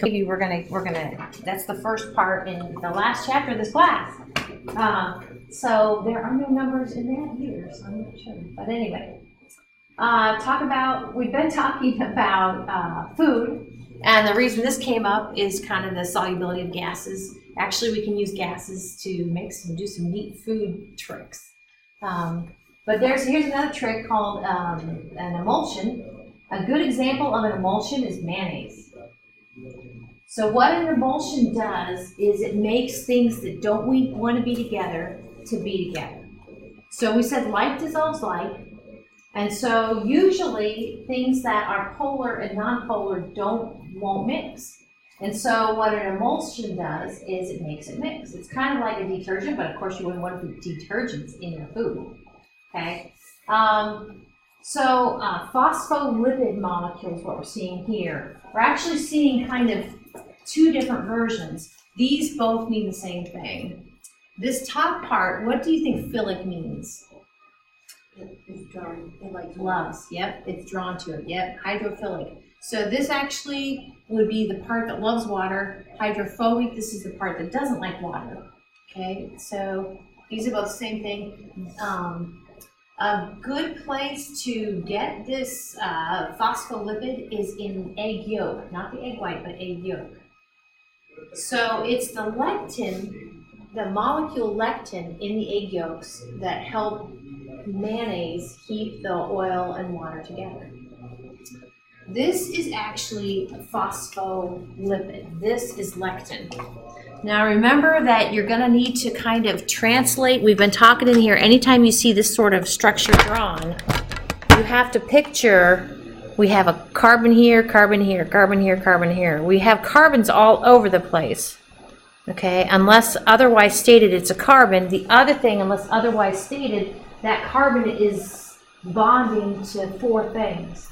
That's the first part in the last chapter of this class. So there are no numbers in that here, so I'm not sure. But anyway, we've been talking about food, and the reason this came up is kind of the solubility of gases. Actually, we can use gases to do some neat food tricks. But here's another trick called an emulsion. A good example of an emulsion is mayonnaise. So what an emulsion does is it makes things that don't want to be together to be together. So we said like dissolves like, and so usually things that are polar and non-polar won't mix. And so what an emulsion does is it makes it mix. It's kind of like a detergent, but of course you wouldn't want to put detergents in your food. Okay. Phospholipid molecules, what we're seeing here, we're actually seeing kind of two different versions. These both mean the same thing. This top part, what do you think philic means? It's drawn. It like loves. Yep, it's drawn to it. Yep, hydrophilic. So this actually would be the part that loves water. Hydrophobic, this is the part that doesn't like water. Okay, so these are both the same thing. A good place to get this phospholipid is in egg yolk, not the egg white, but egg yolk. So it's the lectin, the molecule lectin in the egg yolks that help mayonnaise keep the oil and water together. This is actually a phospholipid. This is lectin. Now remember that you're going to need to kind of translate. We've been talking in here, anytime you see this sort of structure drawn, you have to picture, we have a carbon here, carbon here, carbon here, carbon here. We have carbons all over the place. Okay, unless otherwise stated, it's a carbon. The other thing, unless otherwise stated, that carbon is bonding to four things.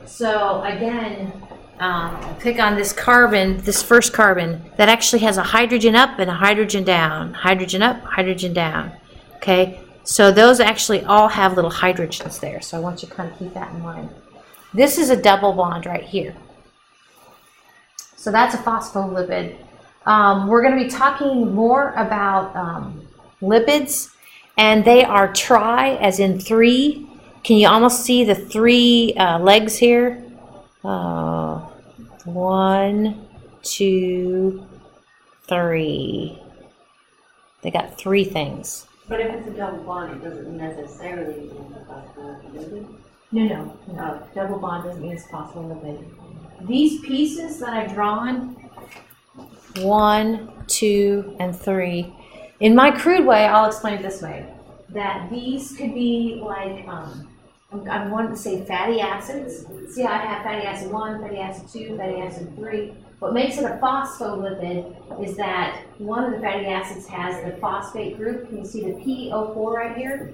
So again, pick on this carbon, this first carbon, that actually has a hydrogen up and a hydrogen down. Hydrogen up, hydrogen down. Okay, so those actually all have little hydrogens there. So I want you to kind of keep that in mind. This is a double bond right here. So that's a phospholipid. We're going to be talking more about lipids, and they are tri, as in three. Can you almost see the three legs here? 1, 2, 3. They got three things. But if it's a double bond, it doesn't necessarily mean a phospholipid. No. Double bond doesn't mean it's phospholipid. These pieces that I've drawn, 1, 2, and 3. In my crude way, I'll explain it this way: that these could be like I wanted to say fatty acids. See how I have fatty acid 1, fatty acid 2, fatty acid 3. What makes it a phospholipid is that one of the fatty acids has the phosphate group. Can you see the PO4 right here?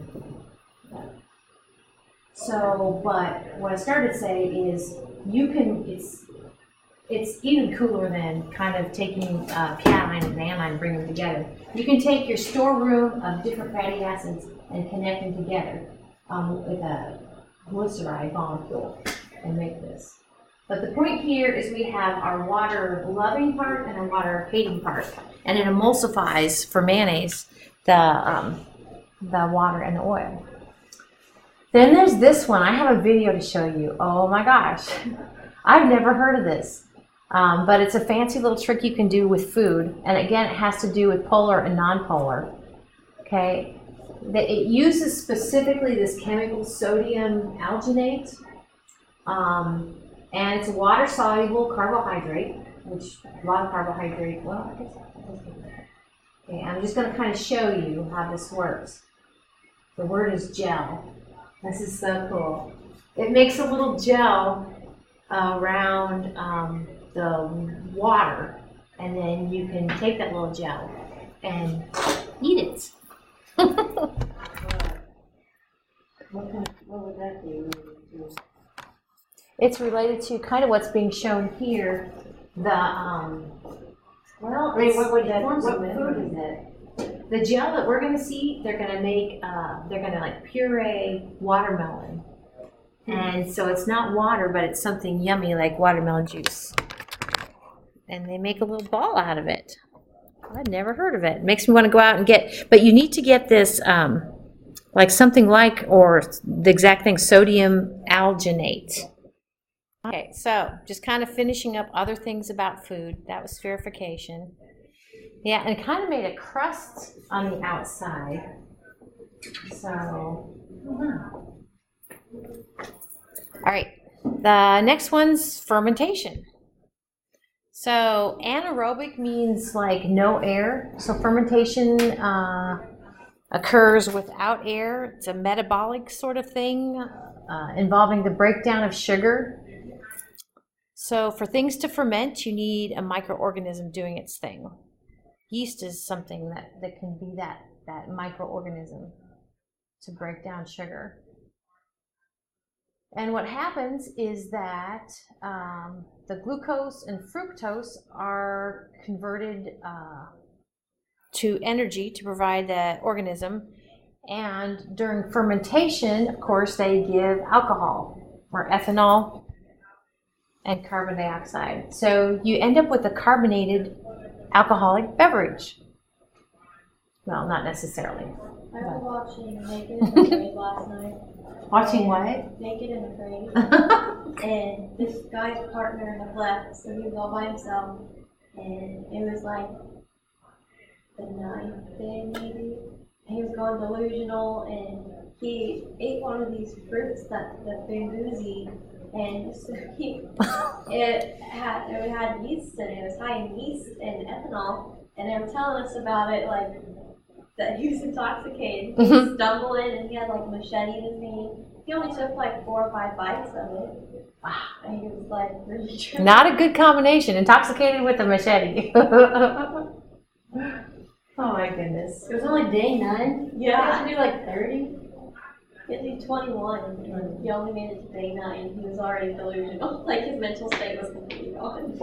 So, but what I started to say is it's even cooler than kind of taking cation and anion and bringing them together. You can take your storeroom of different fatty acids and connect them together with a glyceride molecule and make this. But the point here is we have our water-loving part and our water-hating part, and it emulsifies for mayonnaise the water and the oil. Then there's this one. I have a video to show you. Oh my gosh, I've never heard of this. But it's a fancy little trick you can do with food, and again, it has to do with polar and non-polar. Okay, it uses specifically this chemical sodium alginate, and it's a water-soluble carbohydrate, which a lot of carbohydrate. Well, I guess. Okay, I'm just going to kind of show you how this works. The word is gel. This is so cool. It makes a little gel around the water, and then you can take that little gel and eat it. What would that be? It's related to kind of what's being shown here. What food is it? The gel that we're going to see, they're going to make, they're going to like puree watermelon. And so it's not water, but it's something yummy like watermelon juice. and they make a little ball out of it. I'd never heard of it. Makes me want to go out and get, but you need to get this, like something like, or the exact thing, sodium alginate. Okay, so just kind of finishing up other things about food. That was spherification. Yeah, and it kind of made a crust on the outside. So, all right, the next one's fermentation. So anaerobic means like no air. So fermentation occurs without air. It's a metabolic sort of thing involving the breakdown of sugar. So for things to ferment, you need a microorganism doing its thing. Yeast is something that can be that microorganism to break down sugar. And what happens is that the glucose and fructose are converted to energy to provide the organism. And during fermentation, of course, they give alcohol or ethanol and carbon dioxide. So you end up with a carbonated alcoholic beverage. Well, not necessarily. I was watching Naked and Afraid last night. Watching what? Naked and Afraid. And this guy's partner had left, so he was all by himself. And it was like the 9th day, maybe. And he was going delusional, and he ate one of these fruits that's bamboozey. And so it had yeast in it. It was high in yeast and ethanol. And they were telling us about it, like, that he was intoxicated. He was stumbling, and he had, like, a machete in his hand. He only took, like, 4 or 5 bites of it. Wow. And he was, like, really tripping. Not a good combination. Intoxicated with a machete. Oh, my goodness. It was only day 9. Yeah. He had to do, like, 30. He had to do 21. He only made it to day 9. He was already delusional. Like, his mental state was completely gone.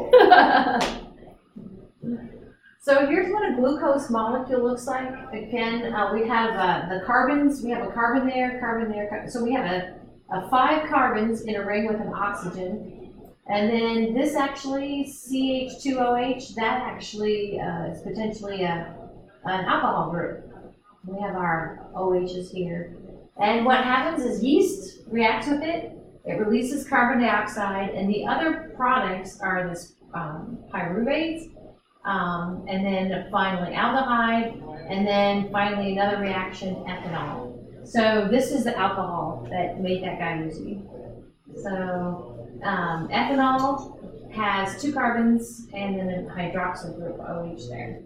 So here's what a glucose molecule looks like. Again, we have the carbons. We have a carbon there, carbon there. So we have a 5 carbons in a ring with an oxygen. And then this actually, CH2OH, that actually is potentially an alcohol group. We have our OHs here. And what happens is yeast reacts with it. It releases carbon dioxide, and the other products are this pyruvates. And then finally aldehyde, and then finally another reaction, ethanol. So this is the alcohol that made that guy woozy. So ethanol has 2 carbons and then a hydroxyl group, OH there.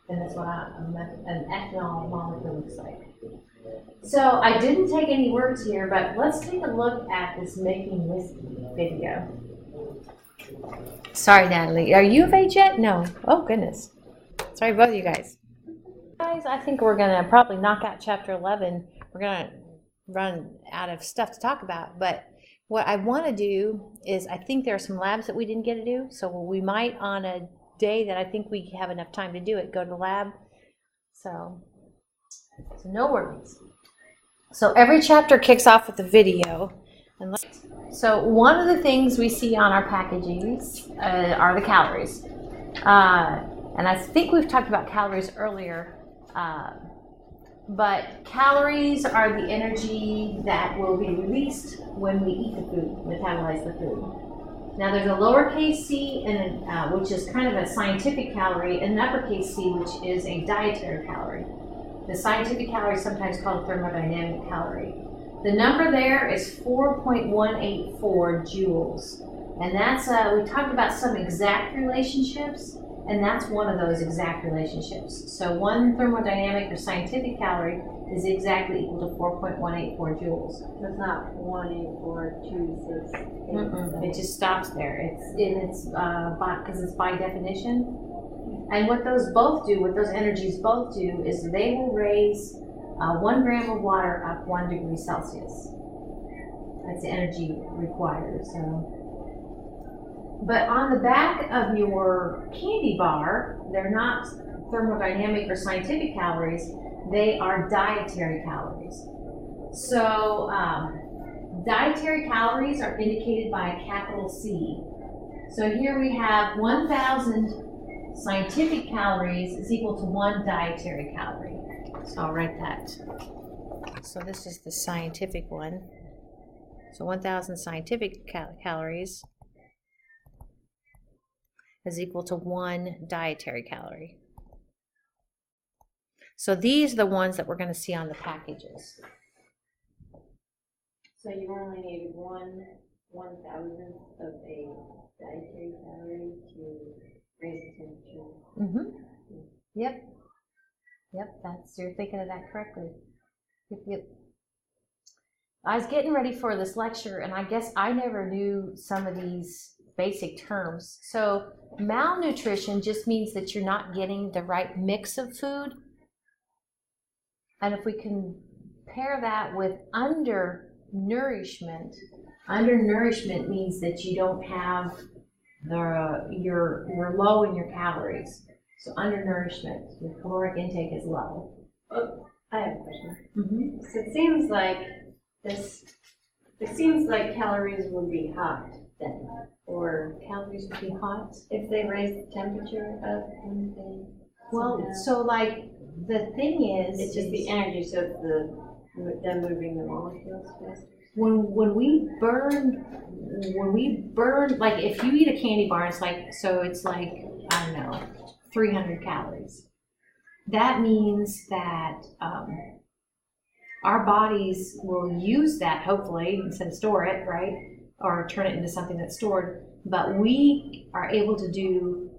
And that's what an ethanol molecule looks like. So I didn't take any words here, but let's take a look at this making whiskey video. Sorry, Natalie. Are you of age yet? No. Oh, goodness. Sorry, both of you guys. Guys, I think we're going to probably knock out chapter 11. We're going to run out of stuff to talk about. But what I want to do is, I think there are some labs that we didn't get to do. So we might, on a day that I think we have enough time to do it, go to the lab. So no worries. So every chapter kicks off with a video. So one of the things we see on our packagings are the calories. And I think we've talked about calories earlier. But calories are the energy that will be released when we eat the food, metabolize the food. Now there's a lowercase c, and which is kind of a scientific calorie, and an uppercase c, which is a dietary calorie. The scientific calorie is sometimes called a thermodynamic calorie. The number there is 4.184 joules. And that's, we talked about some exact relationships, and that's one of those exact relationships. So one thermodynamic or scientific calorie is exactly equal to 4.184 joules. It's not 18426. It just stops there. It's because it's by definition. And what those both do, what those energies both do, is they will raise 1 gram of water up 1 degree Celsius. That's the energy required. So, but on the back of your candy bar, they're not thermodynamic or scientific calories. They are dietary calories. So dietary calories are indicated by a capital C. So here we have 1,000 scientific calories is equal to 1 dietary calorie. So I'll write that. So this is the scientific one. So 1,000 scientific calories is equal to 1 dietary calorie. So these are the ones that we're going to see on the packages. So you only need 1/1000th of a dietary calorie to raise the temperature. Mm-hmm. Yep. You're thinking of that correctly. Yep. I was getting ready for this lecture, and I guess I never knew some of these basic terms. So malnutrition just means that you're not getting the right mix of food. And if we can pair that with undernourishment means that you don't have you're low in your calories. So undernourishment, your caloric intake is low. Oh, I have a question. Mm-hmm. So it seems like calories would be hot then, or Calories would be hot. if they raise the temperature of anything. Well, so like the thing is, It's just the energy, so it's them moving the molecules faster. when we burn, like if you eat a candy bar, it's like I don't know, 300 calories. That means that our bodies will use that, hopefully, instead of store it, right, or turn it into something that's stored. But we are able to do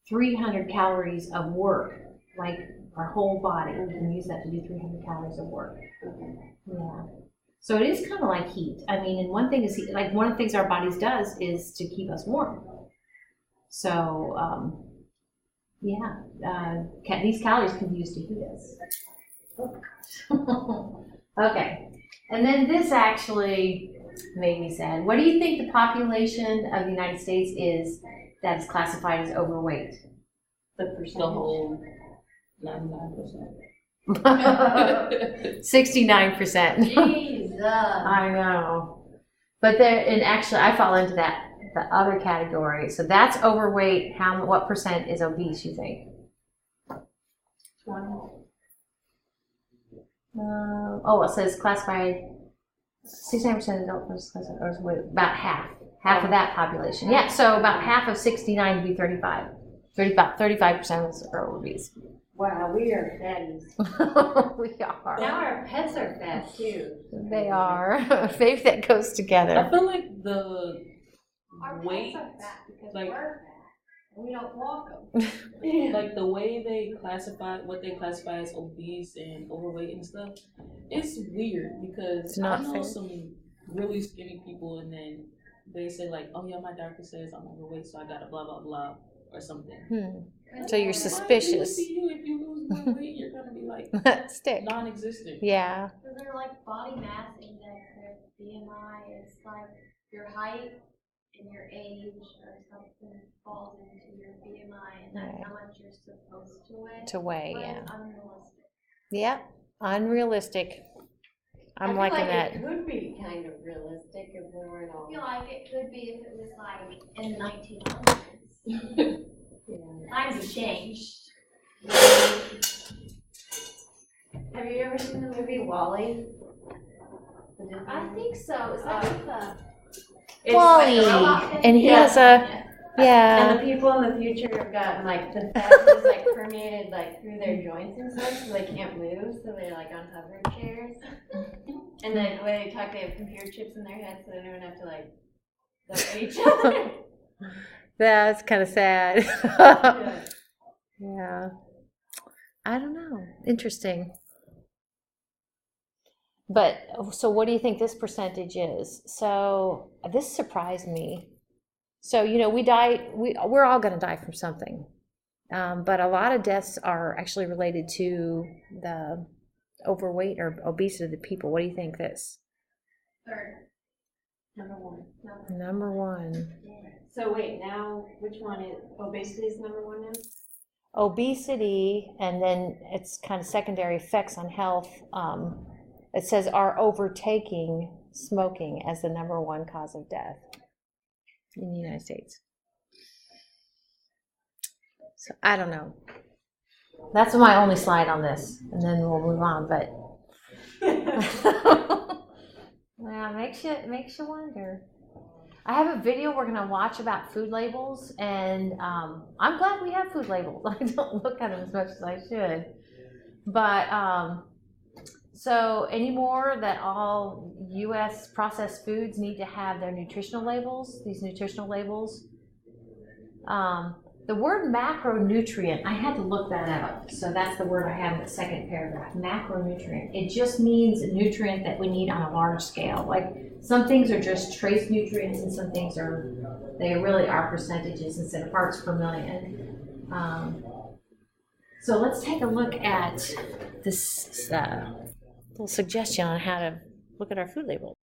300 calories of work, like our whole body can use that to do 300 calories of work. Yeah. So it is kind of like heat. I mean, and one thing is heat, like one of the things our bodies does is to keep us warm. So these calories can be used to heat us. Okay, and then this actually made me sad. What do you think the population of the United States is that is classified as overweight? The percentage. The whole 99%. 69%. Jesus. I know. But and actually I fall into the other category. So that's overweight. What percent is obese, you think? 20. It says classified 69% adult versus classified, or about half of that population. Yeah, so about half of 69 would be 35. 35% are obese. Wow, we are fatties. We are. Now our pets are fat too. They are. Maybe that goes I together. feel like the Our weight, pets are fat because like- we're fat. And we don't walk them. like the way they classify what they classify as obese and overweight and stuff, it's weird because It's not I know fair. some really skinny people and then they say like, oh yeah, my doctor says I'm overweight, so I gotta blah blah blah or something. So you're Why suspicious. do you if you lose more weight, you're gonna be like Stick. non-existent. Yeah. Because they're like body mass index, their BMI is like your height and your age or something falls into your BMI, and that's how much you're supposed to weigh. To weigh, But yeah. it's unrealistic. Yep. Unrealistic. I'm liking I that. feel like it could be kind of realistic if we weren't I all. feel like it could be if it was like in the 1900s. Yeah. Times have changed. Have you ever seen the movie Wall-E? I think so. Is that with the It's Wall-E, like- robot thing? and he Yeah. has a yeah. And the people in the future have gotten like the fat is like permeated like through their joints and stuff, so they can't move, so they're like on hover chairs. And then when they talk, they have computer chips in their heads, so they don't have to like look at each other. That's kind of sad. Yeah. Yeah. I don't know. Interesting. But so what do you think this percentage is? So this surprised me. So, we die, we're all going to die from something. But a lot of deaths are actually related to the overweight or obesity of the people. What do you think this? third? Number one. Number one. So wait, now which one is obesity is number one now? Obesity, and then it's kind of secondary effects on health. It says are overtaking smoking as the number one cause of death in the United States. So I don't know. That's my only slide on this, and then we'll move on. But yeah, makes you wonder. I have a video we're gonna watch about food labels, and I'm glad we have food labels. I don't look at them as much as I should, but so anymore that all U.S. processed foods need to have their nutritional labels. These nutritional labels. The word macronutrient, I had to look that up. So that's the word I have in the second paragraph, macronutrient. It just means a nutrient that we need on a large scale. Like some things are just trace nutrients and some things they really are percentages instead of parts per million. So let's take a look at this little suggestion on how to look at our food label.